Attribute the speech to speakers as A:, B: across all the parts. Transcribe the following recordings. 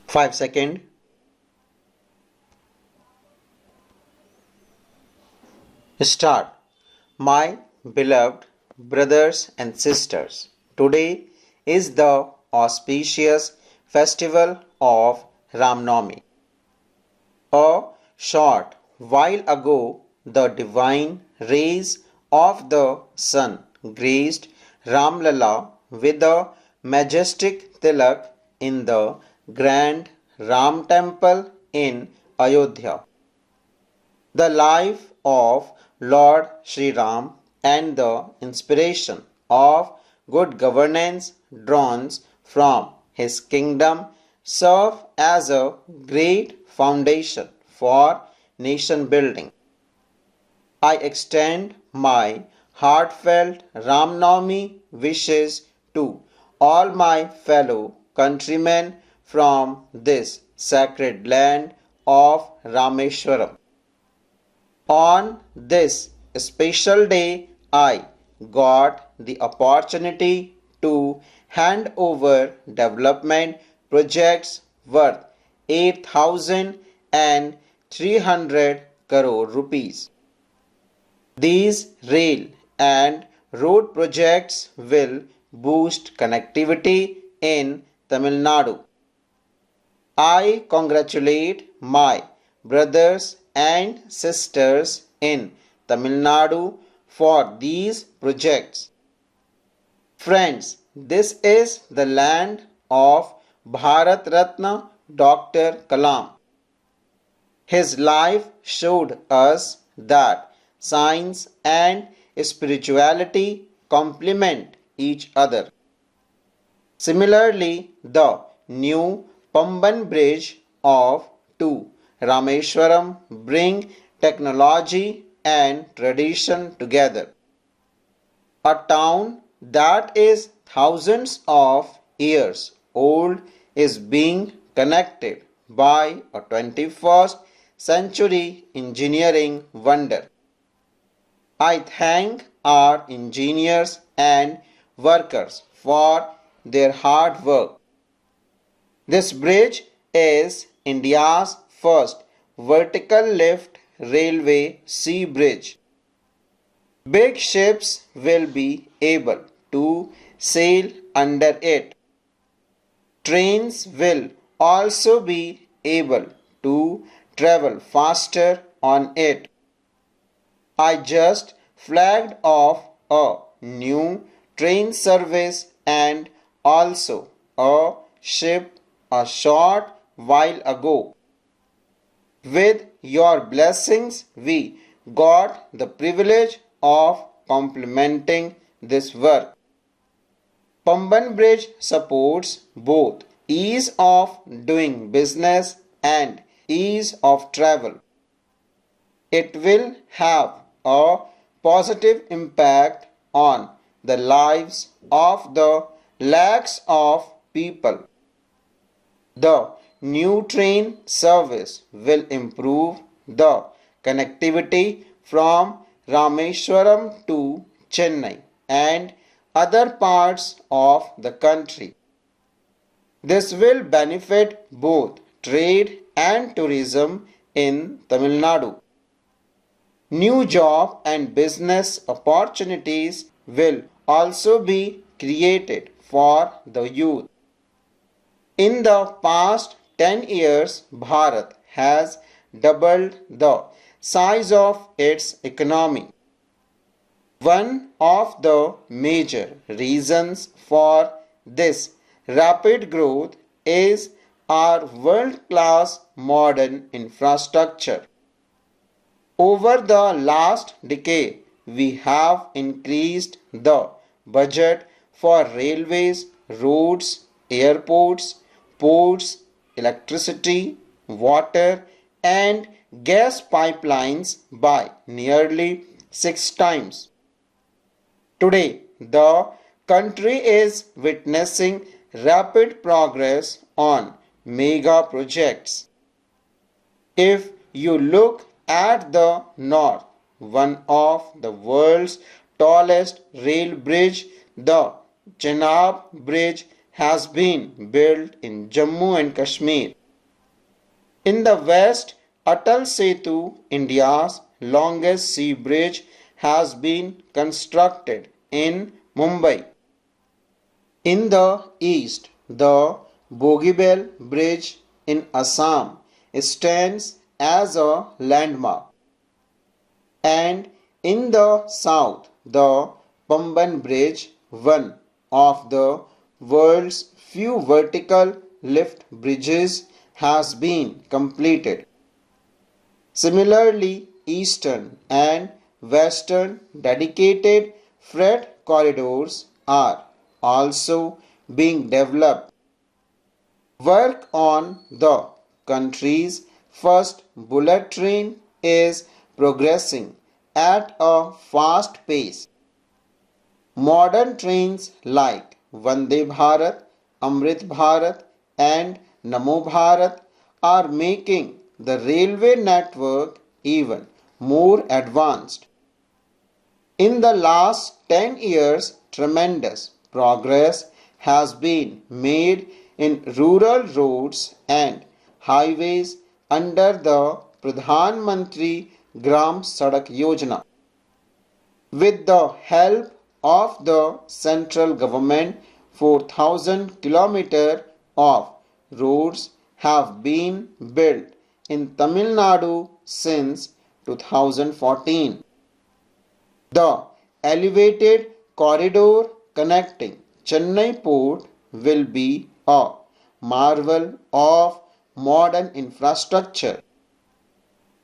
A: 5 seconds. Start. My beloved brothers and sisters, today is the auspicious festival of Ramnavami. A short while ago, the divine rays of the sun graced Ramlala with a majestic tilak in the grand Ram temple in Ayodhya. The life of Lord Sri Ram and the inspiration of good governance drawn from his kingdom serve as a great foundation for nation building. I extend my heartfelt Ramnavami wishes to all my fellow countrymen from this sacred land of Rameshwaram. On this special day, I got the opportunity to hand over development projects worth 8,300 crore rupees. These rail and road projects will boost connectivity in Tamil Nadu. I congratulate my brothers and sisters in Tamil Nadu for these projects. Friends, this is the land of Bharat Ratna Dr. Kalam. His life showed us that science and spirituality complement each other. Similarly, the new Pamban Bridge of to Rameshwaram bring technology and tradition together. A town that is thousands of years old is being connected by a 21st century engineering wonder. I thank our engineers and workers for their hard work. This bridge is India's first vertical lift railway sea bridge. Big ships will be able to sail under it. Trains will also be able to travel faster on it. I just flagged off a new train service and also a ship a short while ago. With your blessings, we got the privilege of complementing this work. Pamban Bridge supports both ease of doing business and ease of travel. It will have a positive impact on the lives of the lakhs of people. The new train service will improve the connectivity from Rameshwaram to Chennai and other parts of the country. This will benefit both trade and tourism in Tamil Nadu. New job and business opportunities will also be created for the youth. In the past 10 years, Bharat has doubled the size of its economy. One of the major reasons for this rapid growth is our world-class modern infrastructure. Over the last decade, we have increased the budget for railways, roads, airports, ports, electricity, water, and gas pipelines by nearly 6 times. Today, the country is witnessing rapid progress on mega projects. If you look at the north, one of the world's tallest rail bridge, the Chenab Bridge, has been built in Jammu and Kashmir. In the west, Atal Setu, India's longest sea bridge, has been constructed in Mumbai. In the east, the Bogibel Bridge in Assam stands as a landmark. And in the south, the Pamban Bridge, one of the world's few vertical lift bridges, has been completed. Similarly, eastern and western dedicated freight corridors are also being developed. Work on the country's first bullet train is progressing at a fast pace. Modern trains like Vande Bharat, Amrit Bharat, and Namo Bharat are making the railway network even more advanced. In the last 10 years, tremendous progress has been made in rural roads and highways under the Pradhan Mantri Gram Sadak Yojana. With the help of the central government, 4,000 kilometers of roads have been built in Tamil Nadu since 2014. The elevated corridor connecting Chennai port will be a marvel of modern infrastructure.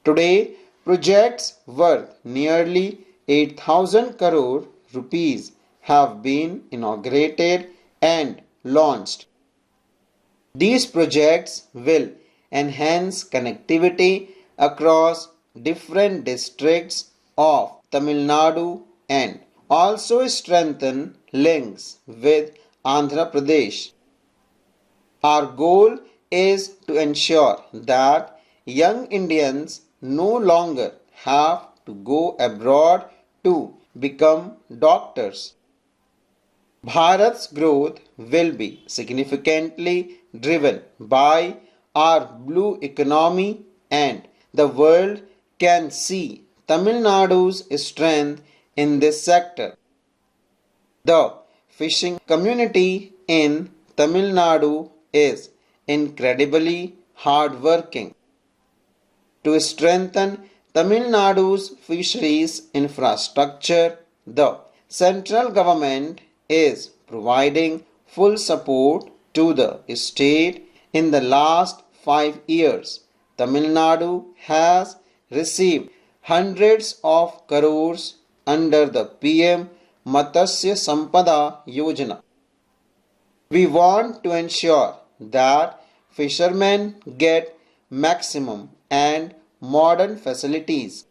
A: Today, projects worth nearly 8,000 crore rupees have been inaugurated and launched. These projects will enhance connectivity across different districts of Tamil Nadu and also strengthen links with Andhra Pradesh. Our goal is to ensure that young Indians no longer have to go abroad to become doctors. Bharat's growth will be significantly driven by our blue economy, and the world can see Tamil Nadu's strength in this sector. The fishing community in Tamil Nadu is incredibly hardworking. To strengthen Tamil Nadu's fisheries infrastructure, the central government is providing full support to the state. In the last 5 years, Tamil Nadu has received hundreds of crores under the PM Matsya Sampada Yojana. We want to ensure that fishermen get maximum and modern facilities.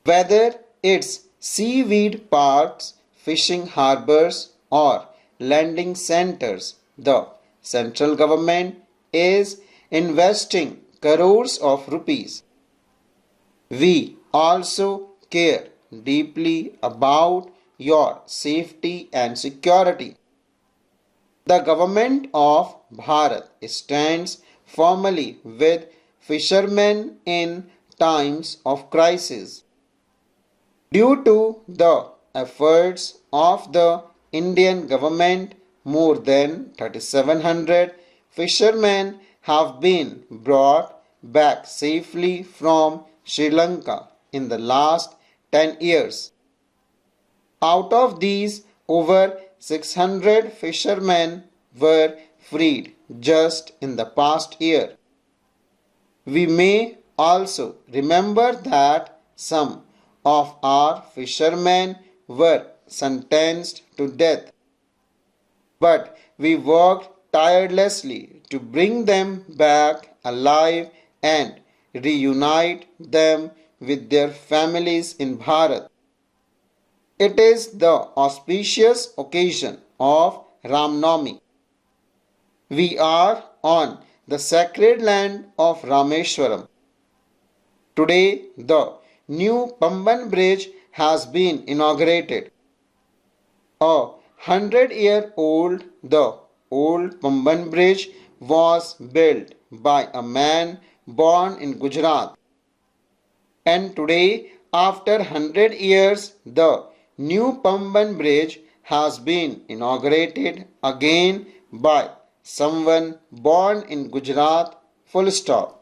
A: Whether it's seaweed parks, fishing harbors, or landing centers, the central government is investing crores of rupees. We also care deeply about your safety and security. The government of Bharat stands firmly with fishermen in times of crisis. Due to the efforts of the Indian government, more than 3,700 fishermen have been brought back safely from Sri Lanka in the last 10 years. Out of these, over 600 fishermen were freed just in the past year. We may also remember that some of our fishermen were sentenced to death, but we worked tirelessly to bring them back alive and reunite them with their families in Bharat. It is the auspicious occasion of Ram Navami. We are on the sacred land of Rameshwaram. Today, the new Pamban Bridge has been inaugurated. 100-year-old, the old Pamban Bridge was built by a man born in Gujarat. And today, after 100 years, the new Pamban Bridge has been inaugurated again by someone born in Gujarat. Full stop.